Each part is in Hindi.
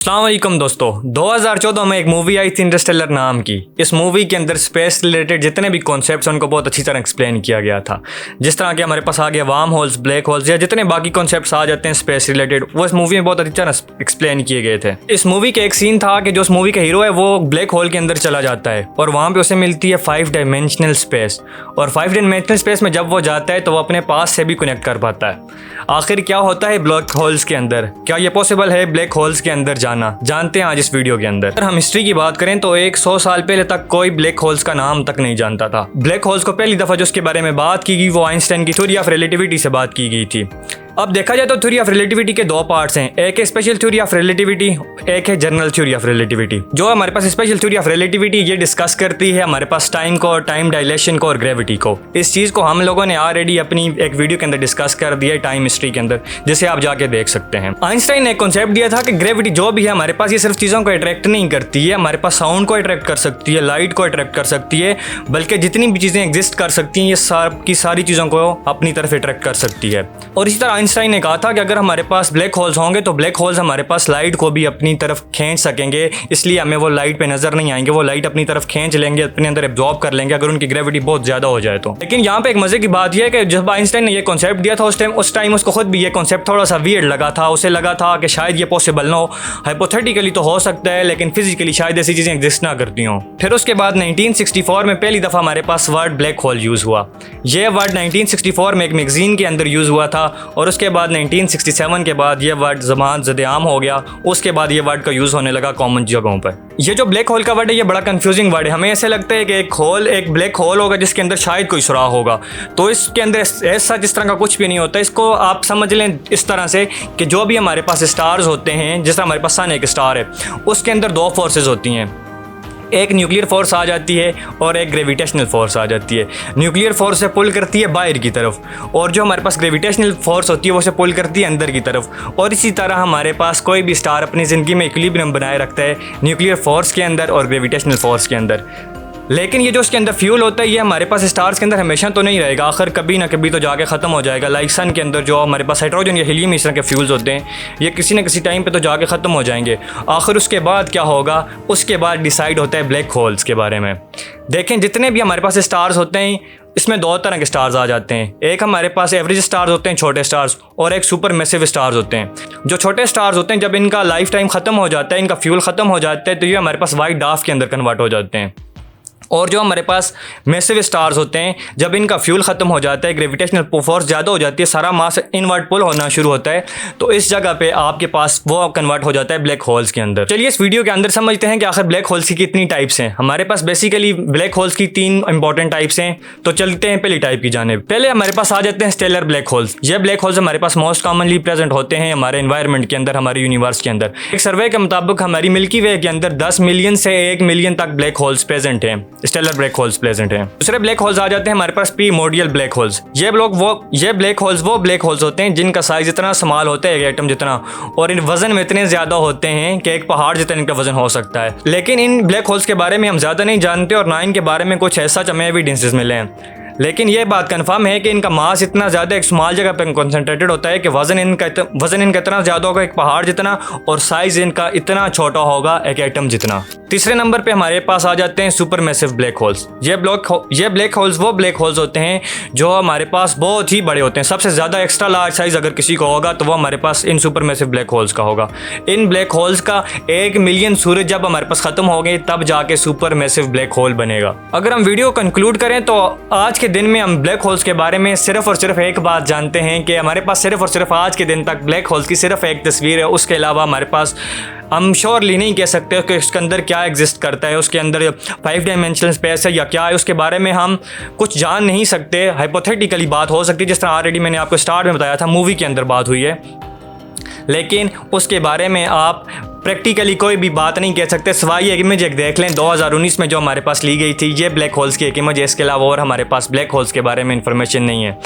अस्सलाम वालेकुम दोस्तों, 2014 में एक मूवी आई थी इंटरस्टेलर नाम की। इस मूवी के अंदर स्पेस रिलेटेड जितने भी कॉन्सेप्ट्स हैं उनको बहुत अच्छी तरह एक्सप्लेन किया गया था। जिस तरह के हमारे पास आ गया वार्म होल्स, ब्लैक होल्स या जितने बाकी कॉन्सेप्ट्स आ जाते हैं स्पेस रिलेटेड, वो इस मूवी में बहुत अच्छी तरह एक्सप्लेन किए गए थे। इस मूवी के एक सीन था कि जो उस मूवी का हीरो है वो ब्लैक होल के अंदर चला जाता है और वहाँ पर उसे मिलती है 5 डायमेंशनल स्पेस। और 5 डायमेंशनल स्पेस में जब वो जाता है तो वो अपने पास से भी कनेक्ट कर पाता है। आखिर क्या होता है ब्लैक होल्स के अंदर, क्या ये पॉसिबल है ब्लैक होल्स के अंदर जाना, जानते हैं आज इस वीडियो के अंदर। अगर हम हिस्ट्री की बात करें तो 100 साल पहले तक कोई ब्लैक होल्स का नाम तक नहीं जानता था। ब्लैक होल्स को पहली दफा जो उसके बारे में बात की गई वो आइंस्टाइन की थ्योरी ऑफ रिलेटिविटी से बात की गई थी। अब देखा जाए तो थ्योरी ऑफ रिलेटिविटी के दो पार्ट्स हैं, एक है स्पेशल थ्योरी ऑफ रिलेटिविटी, एक है जनरल थ्योरी ऑफ रिलेटिविटी। जो हमारे पास स्पेशल थ्योरी ऑफ रिलेटिविटी ये डिस्कस करती है हमारे पास टाइम को, टाइम डायलेशन को और ग्रेविटी को। इस चीज़ को हम लोगों ने ऑलरेडी अपनी एक वीडियो के अंदर डिस्कस कर दिया है टाइम हिस्ट्री के अंदर, जिसे आप जाके देख सकते हैं। आइंस्टाइन ने एक कॉन्सेप्ट दिया था कि ग्रेविटी जो भी है हमारे पास ये सिर्फ चीज़ों को अट्रैक्ट नहीं करती है, हमारे पास साउंड को अट्रैक्ट कर सकती है, लाइट को अट्रैक्ट कर सकती है, बल्कि जितनी भी चीज़ें एग्जिस्ट कर सकती हैं ये सारी चीज़ों को अपनी तरफ अट्रैक्ट कर सकती है। और इसी तरह आइंस्टाइन ने कहा था कि अगर हमारे पास ब्लैक होल्स होंगे तो ब्लैक होल्स हमारे पास लाइट को भी अपनी तरफ खींच सकेंगे, इसलिए हमें वो लाइट पे नजर नहीं आएंगे, वो लाइट अपनी तरफ खींच लेंगे, अपने अंदर एब्जॉर्ब कर लेंगे अगर उनकी ग्रेविटी बहुत ज़्यादा हो जाए तो। लेकिन यहाँ पे एक मजे की बात यह है कि जब आइंस्टाइन ने ये कॉन्सेप्ट दिया था उस टाइम उसको खुद भी ये कॉन्सेप्ट थोड़ा सा वियर्ड लगा था। उसे लगा था कि शायद ये पॉसिबल ना हो, हाइपोथेटिकली तो हो सकता है लेकिन फिजिकली शायद ऐसी चीज़ें एग्जिस्ट ना करती हों। फिर उसके बाद 1964 में पहली दफ़ा हमारे पास वर्ड ब्लैक होल यूज़ हुआ। ये वर्ड 1964 में एक मैगजीन के अंदर यूज़ हुआ था और उसके बाद 1967 के बाद ये वर्ड ज़बान ज़देआम हो गया। उसके बाद ये वर्ड का यूज़ होने लगा कॉमन जगहों पर। ये जो ब्लैक होल का वर्ड है ये बड़ा कंफ्यूजिंग वर्ड है। हमें ऐसे लगता है कि एक ब्लैक होल होगा जिसके अंदर शायद कोई सुराख होगा, तो इसके अंदर ऐसा जिस तरह का कुछ भी नहीं होता। इसको आप समझ लें इस तरह से कि जो भी हमारे पास स्टार्स होते हैं, जैसे हमारे पास सन एक स्टार है, उसके अंदर दो फोर्सेज होती हैं, एक न्यूक्लियर फोर्स आ जाती है और एक ग्रेविटेशनल फोर्स आ जाती है। न्यूक्लियर फोर्स से पुल करती है बाहर की तरफ और जो हमारे पास ग्रेविटेशनल फोर्स होती है वो से पुल करती है अंदर की तरफ। और इसी तरह हमारे पास कोई भी स्टार अपनी ज़िंदगी में इक्विलिब्रियम बनाए रखता है न्यूक्लियर फोर्स के अंदर और ग्रेविटेशनल फोर्स के अंदर। लेकिन ये जो उसके अंदर फ्यूल होता है ये हमारे पास स्टार्स के अंदर हमेशा तो नहीं रहेगा, आखिर कभी ना कभी तो जाके ख़त्म हो जाएगा। लाइक सन के अंदर जो हमारे पास हाइड्रोजन या हीलियम इस तरह के फ्यूल्स होते हैं ये किसी न किसी टाइम पे तो जाके ख़त्म हो जाएंगे। आखिर उसके बाद क्या होगा, उसके बाद डिसाइड होता है ब्लैक होल्स के बारे में। देखें जितने भी हमारे पास स्टार्स होते हैं इसमें दो तरह के स्टार्स आ जाते हैं। एक हमारे पास एवरेज स्टार्स होते हैं, छोटे स्टार्स, और एक सुपर मैसिव स्टार्स होते हैं। जो छोटे स्टार्स होते हैं जब इनका लाइफ टाइम ख़त्म हो जाता है, इनका फ्यूल ख़त्म हो जाता है, तो ये हमारे पास वाइट डार्क के अंदर कन्वर्ट हो जाते हैं। और जो हमारे पास मैसिव स्टार्स होते हैं जब इनका फ्यूल ख़त्म हो जाता है, ग्रेविटेशनल फोर्स ज़्यादा हो जाती है, सारा मास इनवर्ट पुल होना शुरू होता है, तो इस जगह पे आपके पास वो कन्वर्ट हो जाता है ब्लैक होल्स के अंदर। चलिए इस वीडियो के अंदर समझते हैं कि आखिर ब्लैक होल्स की कितनी टाइप्स हैं। हमारे पास बेसिकली ब्लैक होल्स की 3 इंपॉर्टेंट टाइप्स हैं, तो चलते हैं पहली टाइप की जानिब। पहले हमारे पास आ जाते हैं स्टेलर ब्लैक होल्स। ये ब्लैक होल्स हमारे पास मोस्ट कॉमनली प्रेजेंट होते हैं हमारे एनवायरनमेंट के अंदर, हमारे यूनिवर्स के अंदर। एक सर्वे के मुताबिक हमारी मिल्की वे के अंदर 10 मिलियन से 1 मिलियन तक ब्लैक होल्स प्रेजेंट हैं, स्टेलर ब्लैक होल्स प्रेजेंट हैं। दूसरे ब्लैक होल्स आ जाते हैं हमारे पास प्रीमोर्डियल ब्लैक होल्स। ये ब्लैक होल्स वो ब्लैक होल्स होते हैं जिनका साइज इतना स्मॉल होता है, एक एटम जितना, और इन वजन में इतने ज्यादा होते हैं कि एक पहाड़ जितना इनका वजन हो सकता है। लेकिन इन ब्लैक होल्स के बारे में हम ज्यादा नहीं जानते और ना इनके बारे में कुछ ऐसा हमें एविडेंसेस मिले हैं। लेकिन ये बात कंफर्म है कि इनका मास इतना ज़्यादा एक स्मॉल जगह पर कंसंट्रेटेड होता है कि वजन इनका इतना ज़्यादा होगा एक पहाड़ जितना, और साइज इनका इतना छोटा होगा एक एटम जितना। तीसरे नंबर पे हमारे पास आ जाते हैं सुपर मैसिव ब्लैक होल्स। ये ब्लैक होल्स वो ब्लैक होल्स होते हैं जो हमारे पास बहुत ही बड़े होते हैं। सबसे ज़्यादा एक्स्ट्रा लार्ज साइज अगर किसी को होगा तो वो हमारे पास इन सुपर मैसिव ब्लैक होल्स का होगा। इन ब्लैक होल्स का 1 मिलियन सूरज जब हमारे पास ख़त्म हो गए तब जाके सुपर मैसिव ब्लैक होल बनेगा। अगर हम वीडियो कंक्लूड करें तो आज के दिन में हम ब्लैक होल्स के बारे में सिर्फ और सिर्फ एक बात जानते हैं कि हमारे पास सिर्फ और सिर्फ आज के दिन तक ब्लैक होल्स की सिर्फ एक तस्वीर है। उसके अलावा हमारे पास हम श्योरली नहीं कह सकते कि उसके अंदर क्या एग्जिस्ट करता है, उसके अंदर 5 डायमेंशनल स्पेस है या क्या है, उसके बारे में हम कुछ जान नहीं सकते। हाइपोथेटिकली बात हो सकती है, जिस तरह ऑलरेडी मैंने आपको स्टार्ट में बताया था मूवी के अंदर बात हुई है, लेकिन उसके बारे में आप प्रैक्टिकली कोई भी बात नहीं कह सकते। सिवाय एक इमेज एक देख लें 2019 में जो हमारे पास ली गई थी, ये ब्लैक होल्स की एक इमेज है। इसके अलावा और हमारे पास ब्लैक होल्स के बारे में इंफॉर्मेशन नहीं है।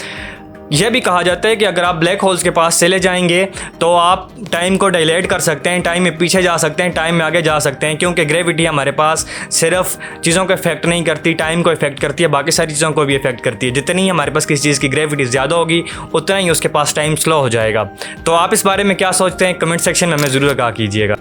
यह भी कहा जाता है कि अगर आप ब्लैक होल्स के पास चले जाएंगे तो आप टाइम को डायलेट कर सकते हैं, टाइम में पीछे जा सकते हैं, टाइम में आगे जा सकते हैं, क्योंकि ग्रेविटी हमारे पास सिर्फ चीज़ों को इफेक्ट नहीं करती, टाइम को इफेक्ट करती है, बाकी सारी चीज़ों को भी इफेक्ट करती है। जितनी हमारे पास किसी चीज़ की ग्रेविटी ज़्यादा होगी उतना ही उसके पास टाइम स्लो हो जाएगा। तो आप इस बारे में क्या सोचते हैं, कमेंट सेक्शन में हमें ज़रूर आगाह कीजिएगा।